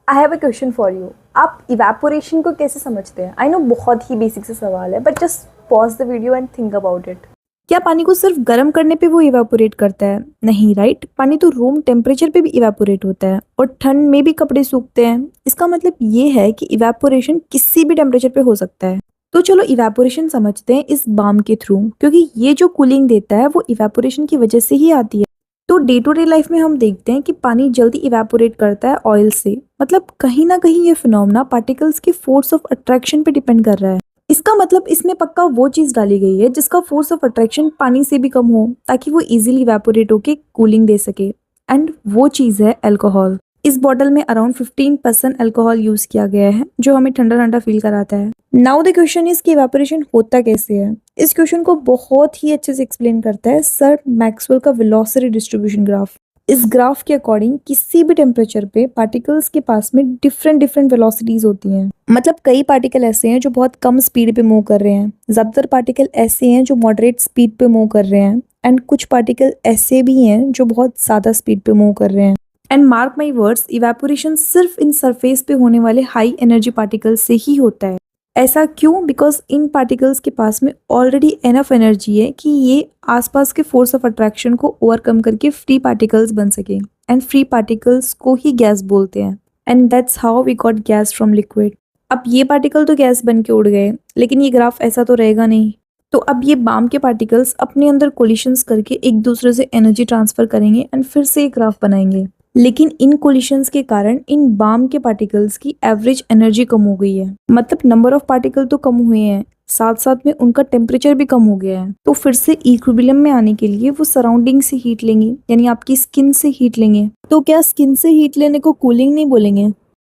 I have a question for you. आप evaporation को कैसे समझते हैं? आई नो बहुत ही बेसिक सा सवाल है, but just pause the video and think about it. क्या पानी को सिर्फ गर्म करने पे वो इवेपोरेट करता है? नहीं, राइट। पानी तो रूम टेम्परेचर पे भी इवेपोरेट होता है और ठंड में भी कपड़े सूखते हैं। इसका मतलब ये है कि इवेपोरेशन किसी भी टेम्परेचर पे हो सकता है। तो चलो इवेपोरेशन समझते हैं इस बाम के थ्रू, क्योंकि ये जो कूलिंग देता है वो इवेपोरेशन की वजह से ही आती है। तो डे टू डे लाइफ में हम देखते हैं कि पानी जल्दी इवेपोरेट करता है ऑयल से। मतलब कहीं ना कहीं ये फिनोमेना पार्टिकल्स के फोर्स ऑफ अट्रैक्शन पे डिपेंड कर रहा है। इसका मतलब इसमें पक्का वो चीज डाली गई है जिसका फोर्स ऑफ अट्रैक्शन पानी से भी कम हो, ताकि वो इजीली इवेपोरेट होके कूलिंग दे सके। एंड वो चीज है अल्कोहल। इस बॉटल में अराउंड 15% अल्कोहल यूज किया गया है, जो हमें ठंडा ठंडा फील कराता है। नाउ द क्वेश्चन इज कि इवेपोरेशन होता कैसे है। इस क्वेश्चन को बहुत ही अच्छे से एक्सप्लेन करता है सर मैक्सवेल का वेलोसिटी डिस्ट्रीब्यूशन ग्राफ। इस ग्राफ के अकॉर्डिंग किसी भी टेम्परेचर पे पार्टिकल्स के पास में डिफरेंट डिफरेंट वेलोसिटीज होती हैं। मतलब कई पार्टिकल ऐसे हैं जो बहुत कम स्पीड पे मूव कर रहे हैं, ज्यादातर पार्टिकल ऐसे हैं जो मॉडरेट स्पीड पे मूव कर रहे हैं, एंड कुछ पार्टिकल ऐसे भी हैं जो बहुत ज्यादा स्पीड पे मूव कर रहे हैं। And mark my words, evaporation सिर्फ इन सरफेस पे होने वाले हाई एनर्जी पार्टिकल्स से ही होता है। ऐसा क्यों? बिकॉज इन पार्टिकल्स के पास में ऑलरेडी एनफ एनर्जी है कि ये आसपास के फोर्स ऑफ अट्रैक्शन को ओवरकम करके फ्री पार्टिकल्स बन सके। एंड फ्री पार्टिकल्स को ही गैस बोलते हैं। And that's how we got gas from liquid. अब ये पार्टिकल तो गैस बन के उड़ गए, लेकिन ये ग्राफ ऐसा तो रहेगा नहीं। तो अब ये बाम के पार्टिकल्स अपने अंदर कोलिशंस करके एक दूसरे से एनर्जी ट्रांसफर करेंगे एंड फिर से एक ग्राफ बनाएंगे। लेकिन इन कोलिशंस के कारण इन बाम के पार्टिकल्स की एवरेज एनर्जी कम हो गई है। मतलब नंबर ऑफ पार्टिकल तो कम हुए हैं, साथ साथ में उनका टेम्परेचर भी कम हो गया है। तो फिर से इक्विलिब्रियम में आने के लिए वो सराउंडिंग से हीट लेंगे, यानी आपकी स्किन से हीट लेंगे। तो क्या स्किन से हीट लेने को कूलिंग नहीं बोलेंगे?